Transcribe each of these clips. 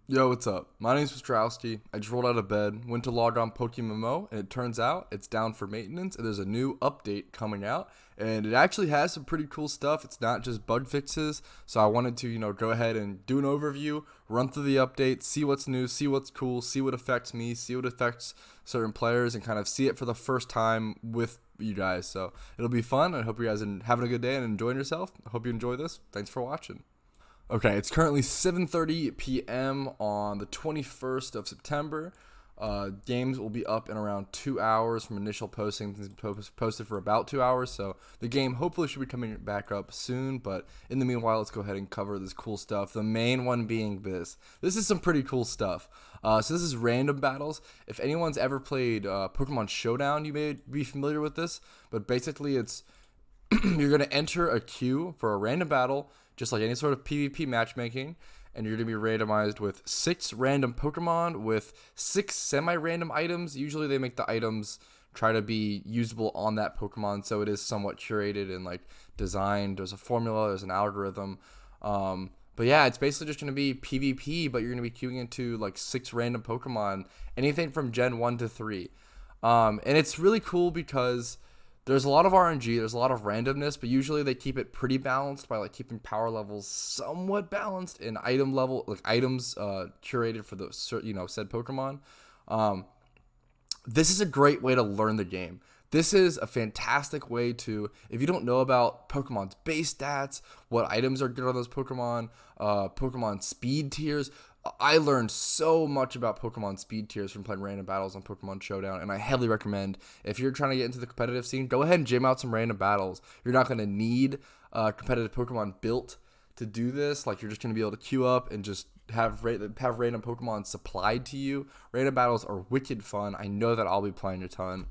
Yo, what's up? My name's Strowski. I just rolled out of bed, went to log on PokeMMO, and it turns out it's down for maintenance, and there's a new update coming out, and it actually has some pretty cool stuff. It's not just bug fixes, so I wanted to, go ahead and do an overview, run through the update, see what's new, see what's cool, see what affects me, see what affects certain players, and kind of see it for the first time with you guys. So it'll be fun. I hope you guys are having a good day and enjoying yourself. I hope you enjoy this. Thanks for watching. Okay, it's currently 7:30 p.m. on the 21st of September. Games will be up in around 2 hours from initial posting. Things posted for about 2 hours, so the game hopefully should be coming back up soon. But in the meanwhile, let's go ahead and cover this cool stuff. The main one being this. This is some pretty cool stuff. So this is random battles. If anyone's ever played Pokemon Showdown, you may be familiar with this. But basically, it's you're going to enter a queue for a random battle, just like any sort of PvP matchmaking, and you're going to be randomized with 6 random Pokemon with 6 semi-random items. Usually they make the items try to be usable on that Pokemon, so it is somewhat curated and like designed. There's a formula, there's an algorithm. But yeah, it's basically just going to be PvP, but you're going to be queuing into like 6 random Pokemon, anything from Gen 1 to 3. And it's really cool because there's a lot of RNG, there's a lot of randomness, but usually they keep it pretty balanced by like keeping power levels somewhat balanced and item level, like items curated for the said Pokemon. This is a great way to learn the game. This is a fantastic way to, if you don't know about Pokemon's base stats, what items are good on those Pokemon, Pokemon speed tiers. I learned so much about Pokemon speed tiers from playing random battles on Pokemon Showdown, and I heavily recommend, if you're trying to get into the competitive scene, go ahead and jam out some random battles. You're not going to need competitive Pokemon built to do this. Like, you're just going to be able to queue up and just have random Pokemon supplied to you. Random battles are wicked fun. I know that I'll be playing a ton.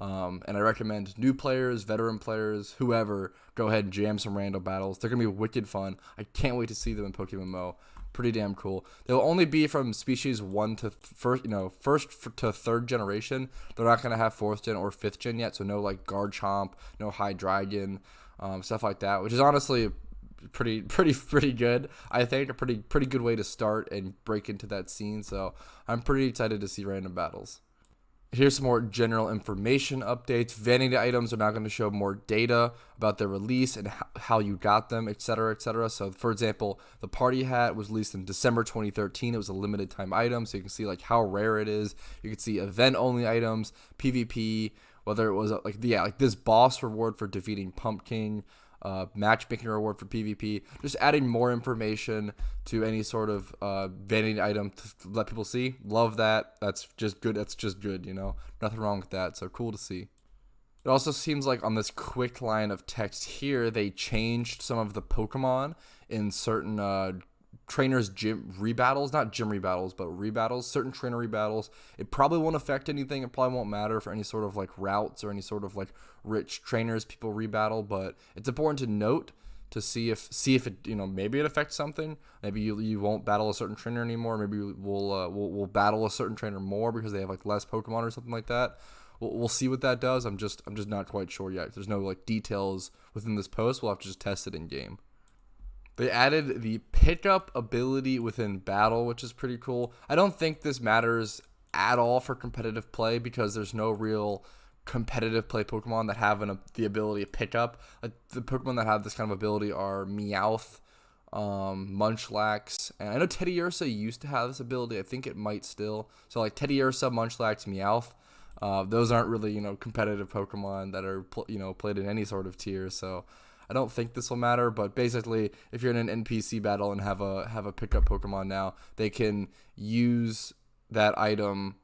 And I recommend new players, veteran players, whoever, go ahead and jam some random battles. They're going to be wicked fun. I can't wait to see them in PokeMMO. Pretty damn cool. They'll only be from species 1 to first to third generation. They're not going to have 4th gen or 5th gen yet, so no like Garchomp, no Hydreigon, stuff like that, which is honestly pretty good. I think a pretty good way to start and break into that scene. So I'm pretty excited to see random battles. Here's some more general information updates. Vanity items are now going to show more data about their release and how you got them, etc., etc. So, for example, the party hat was released in December 2013. It was a limited time item, so you can see like how rare it is. You can see event only items, PvP, whether it was like this boss reward for defeating Pumpkin, matchmaking reward for PvP, just adding more information to any sort of vanity item to let people see. Love that. That's just good. Nothing wrong with that. So cool to see. It also seems like on this quick line of text here, they changed some of the Pokemon in certain trainers gym rebattles, not gym rebattles, but rebattles, certain trainer rebattles. It probably won't affect anything. It probably won't matter for any sort of like routes or any sort of like rich trainers people rebattle, but it's important to note to see if it, maybe it affects something. Maybe you won't battle a certain trainer anymore. Maybe we'll battle a certain trainer more because they have like less Pokemon or something like that. We'll see what that does. I'm just not quite sure yet. There's no like details within this post. We'll have to just test it in game. They added the pickup ability within battle, which is pretty cool. I don't think this matters at all for competitive play because there's no real competitive play Pokemon that have the ability to pick up. Like, the Pokemon that have this kind of ability are Meowth, Munchlax, and I know Teddiursa used to have this ability. I think it might still. So like Teddiursa, Munchlax, Meowth. Those aren't really competitive Pokemon that are played in any sort of tier. So I don't think this will matter, but basically, if you're in an NPC battle and have a pickup Pokemon now, they can use that item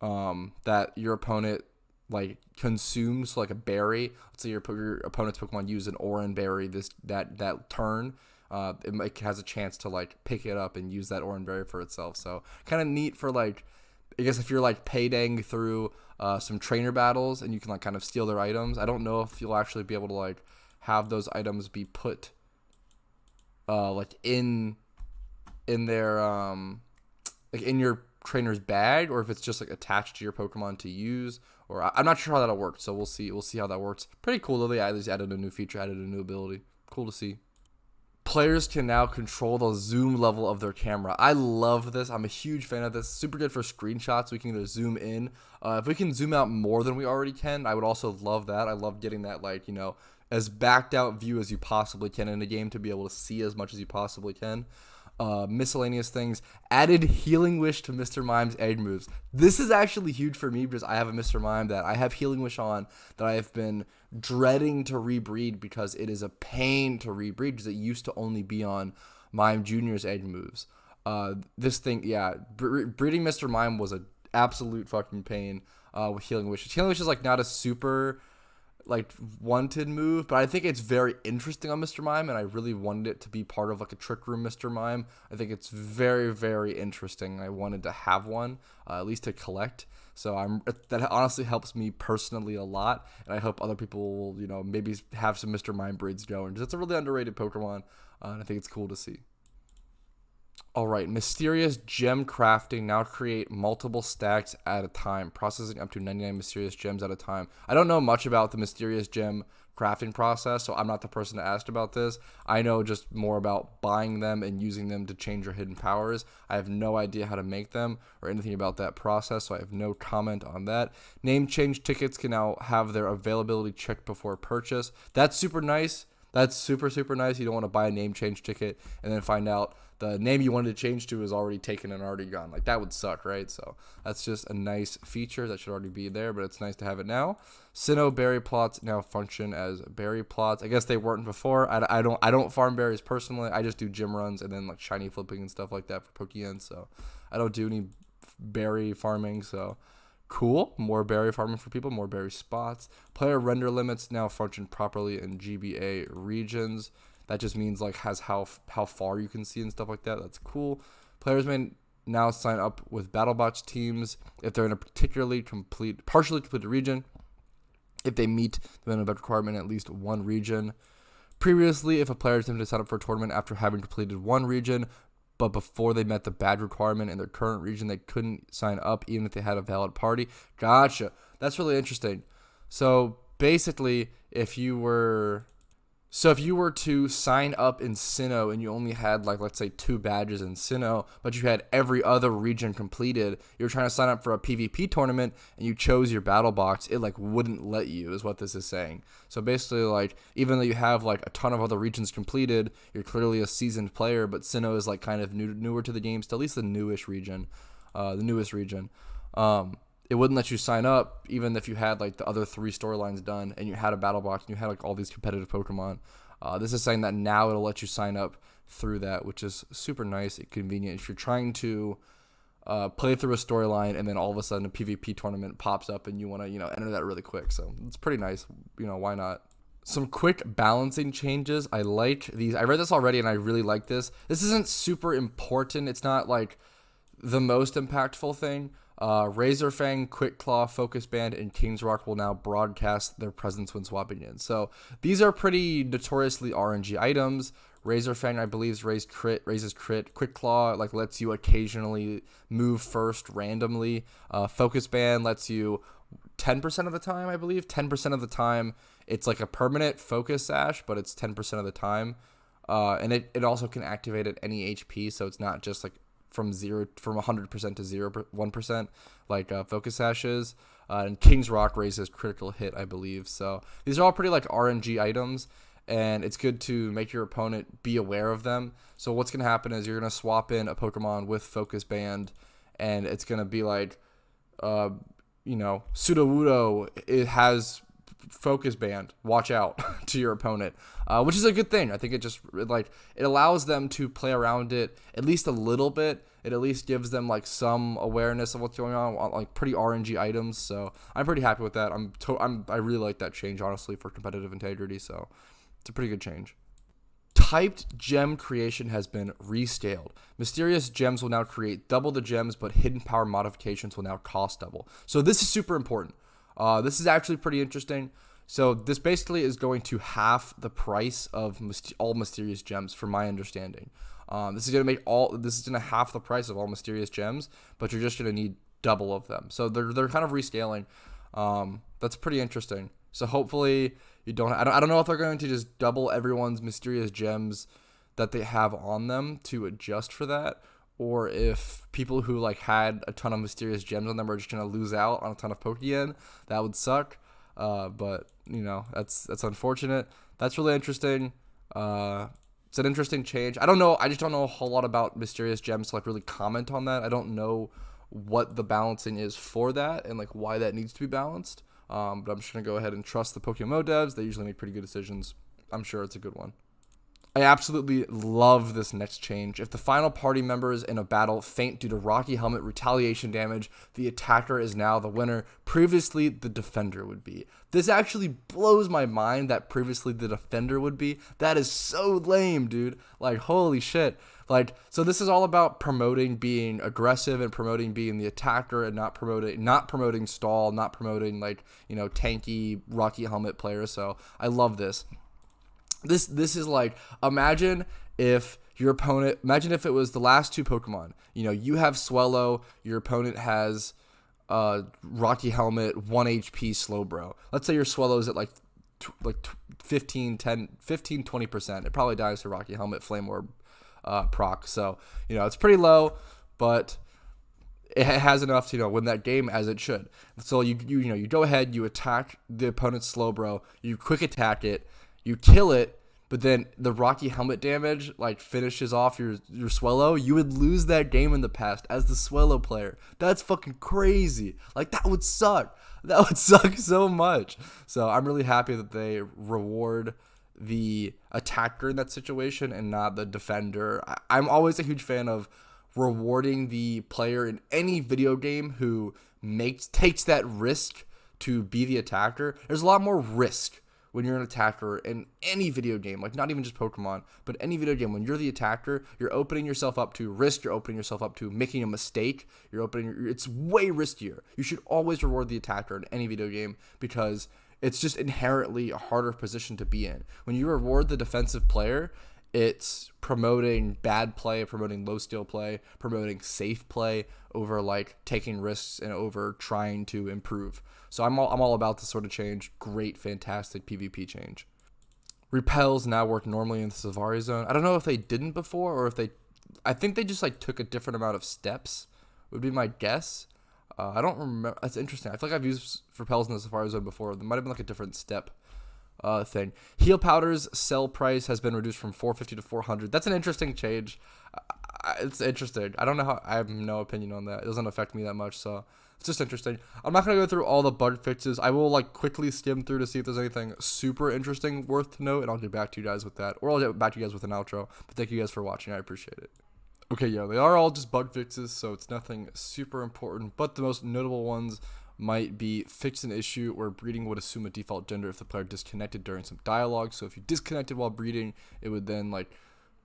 that your opponent like consumes, like a berry. Let's say your opponent's Pokemon use an Oran berry that turn. It has a chance to like pick it up and use that Oran berry for itself. So kind of neat for like, I guess if you're like paydang through some trainer battles and you can like kind of steal their items. I don't know if you'll actually be able to like have those items be put like in their like in your trainer's bag, or if it's just like attached to your Pokemon to use, or I'm not sure how that'll work. So we'll see how that works. Pretty cool though. They at least added a new feature, added a new ability. Cool to see. players can now control the zoom level of their camera. I love this. I'm a huge fan of this. Super good for screenshots. We can either zoom in. If we can zoom out more than we already can, I would also love that. I love getting that, like, as backed out view as you possibly can in a game to be able to see as much as you possibly can. Miscellaneous things. Added Healing Wish to Mr. Mime's egg moves. This is actually huge for me because I have a Mr. Mime that I have Healing Wish on that I have been dreading to rebreed because it is a pain to rebreed because it used to only be on Mime Jr.'s egg moves. This thing, yeah, breeding Mr. Mime was an absolute fucking pain with Healing Wish. Healing Wish is like not a super like wanted move, but I think it's very interesting on Mr. Mime, and I really wanted it to be part of like a Trick Room Mr. Mime. I think it's very, very interesting. I wanted to have one, at least to collect. So that honestly helps me personally a lot, and I hope other people will, maybe have some Mr. Mime breeds going, because it's a really underrated Pokemon, and I think it's cool to see. All right, mysterious gem crafting. Now create multiple stacks at a time, processing up to 99 mysterious gems at a time. I don't know much about the mysterious gem crafting process, so I'm not the person to ask about this. I know just more about buying them and using them to change your hidden powers. I have no idea how to make them or anything about that process, so I have no comment on that. Name change tickets can now have their availability checked before purchase. That's super nice. That's super, super nice. You don't want to buy a name change ticket and then find out the name you wanted to change to is already taken and already gone. Like, that would suck, right? So that's just a nice feature that should already be there, but it's nice to have it now. Sinnoh berry plots now function as berry plots. I guess they weren't before. I don't farm berries personally. I just do gym runs and then like shiny flipping and stuff like that for Pokemon. So I don't do any berry farming. So cool. More berry farming for people, more berry spots. Player render limits now function properly in GBA regions. That just means like how far you can see and stuff like that. That's cool. Players may now sign up with BattleBots teams if they're in a particularly partially completed region, if they meet the minimum requirement in at least one region. Previously, if a player attempted to sign up for a tournament after having completed one region, but before they met the badge requirement in their current region, they couldn't sign up even if they had a valid party. Gotcha. That's really interesting. So basically, if you were to sign up in Sinnoh and you only had, like, let's say 2 badges in Sinnoh, but you had every other region completed, you're trying to sign up for a PvP tournament and you chose your battle box, it like wouldn't let you, is what this is saying. So basically, like, even though you have like a ton of other regions completed, you're clearly a seasoned player, but Sinnoh is like kind of newer to the game, still at least the newest region. It wouldn't let you sign up even if you had like the other 3 storylines done and you had a battle box and you had like all these competitive Pokemon. This is saying that now it'll let you sign up through that, which is super nice and convenient. If you're trying to play through a storyline and then all of a sudden a PvP tournament pops up and you want to, enter that really quick. So it's pretty nice. Why not? Some quick balancing changes. I like these. I read this already and I really like this. This isn't super important. It's not like the most impactful thing. Razor Fang, Quick Claw, Focus Band, and King's Rock will now broadcast their presence when swapping in. So these are pretty notoriously RNG items. Razor Fang, I believe, raises crit. Quick Claw like lets you occasionally move first randomly. Focus Band lets you 10% of the time, I believe. 10% of the time, it's like a permanent focus sash, but it's 10% of the time. And it also can activate at any HP, so it's not just like from 100% to 1%, like Focus Sashes. And King's Rock raises critical hit, I believe. So these are all pretty like RNG items, and it's good to make your opponent be aware of them. So what's going to happen is you're going to swap in a Pokemon with Focus Band, and it's going to be like, Sudowoodo, it has Focus Band, watch out, to your opponent, which is a good thing. I think it allows them to play around it at least a little bit. It at least gives them like some awareness of what's going on like pretty RNG items. So I'm pretty happy with that. I really like that change, honestly, for competitive integrity. So it's a pretty good change. Typed gem creation has been rescaled. Mysterious gems will now create double the gems, but hidden power modifications will now cost double. So this is super important. This is actually pretty interesting. So this basically is going to half the price of all mysterious gems, from my understanding. This is going to half the price of all mysterious gems, but you're just going to need double of them. So they're kind of rescaling. That's pretty interesting. So hopefully you don't. I don't know if they're going to just double everyone's mysterious gems that they have on them to adjust for that, or if people who like had a ton of mysterious gems on them are just gonna lose out on a ton of Pokemon. That would suck. But you know, that's unfortunate. That's really interesting. It's an interesting change. I don't know. I just don't know a whole lot about mysterious gems to like really comment on that. I don't know what the balancing is for that and like why that needs to be balanced. But I'm just gonna go ahead and trust the PokeMMO devs. They usually make pretty good decisions. I'm sure it's a good one. I absolutely love this next change. If the final party members in a battle faint due to Rocky Helmet retaliation damage, the attacker is now the winner. Previously, the defender would be. This actually blows my mind that previously the defender would be. That is so lame, dude. Like, holy shit. Like, so this is all about promoting being aggressive and promoting being the attacker and not promoting stall, not promoting like, you know, tanky Rocky Helmet players. So I love this. This is like, imagine if it was the last two Pokemon. You know, you have Swellow, your opponent has Rocky Helmet, 1 HP Slowbro. Let's say your Swellow is at like 20%. It probably dies to Rocky Helmet Flame Orb proc. So, you know, it's pretty low, but it has enough to, you know, win that game as it should. So you go ahead, you attack the opponent's Slowbro, you quick attack it, you kill it, but then the Rocky Helmet damage like finishes off your Swellow. You would lose that game in the past as the Swellow player. That's fucking crazy. Like, that would suck. That would suck so much. So I'm really happy that they reward the attacker in that situation and not the defender. I'm always a huge fan of rewarding the player in any video game who takes that risk to be the attacker. There's a lot more risk when you're an attacker in any video game, like not even just Pokemon, but any video game. When you're the attacker, you're opening yourself up to risk. You're opening yourself up to making a mistake. It's way riskier. You should always reward the attacker in any video game because it's just inherently a harder position to be in. When you reward the defensive player, it's promoting bad play, promoting low steal play, promoting safe play over like taking risks and over trying to improve. So I'm all about this sort of change. Great, fantastic PvP change. Repels now work normally in the Safari Zone. I don't know if they didn't before or I think they just like took a different amount of steps would be my guess. I don't remember. That's interesting. I feel like I've used Repels in the Safari Zone before. There might have been like a different step thing. Heal Powder's sell price has been reduced from 450 to 400. That's an interesting change. It's interesting. I don't know how. I have no opinion on that. It doesn't affect me that much, so it's just interesting. I'm not gonna go through all the bug fixes. I will like quickly skim through to see if there's anything super interesting worth to note, and I'll get back to you guys with that, or I'll get back to you guys with an outro. But thank you guys for watching. I appreciate it. Okay, yeah, they are all just bug fixes, so it's nothing super important. But the most notable ones might be fix an issue where breeding would assume a default gender if the player disconnected during some dialogue. So if you disconnected while breeding, it would then like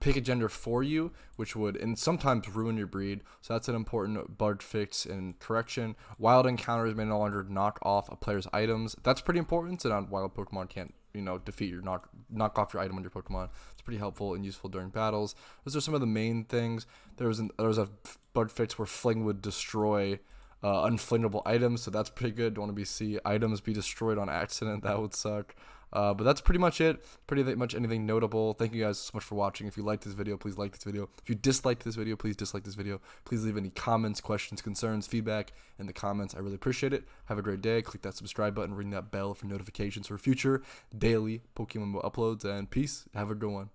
pick a gender for you, which would and sometimes ruin your breed. So that's an important bug fix and correction. Wild encounters may no longer knock off a player's items. That's pretty important. So not wild Pokemon can't, you know, defeat your knock off your item on your Pokemon. It's pretty helpful and useful during battles. Those are some of the main things. There was a bug fix where Fling would destroy unflingable items, so that's pretty good. Don't want to see items be destroyed on accident. That would suck. But that's pretty much it. Pretty much anything notable. Thank you guys so much for watching. If you liked this video, please like this video. If you disliked this video, please dislike this video. Please leave any comments, questions, concerns, feedback in the comments. I really appreciate it. Have a great day. Click that subscribe button, ring that bell for notifications for future daily PokeMMO uploads, and peace. Have a good one.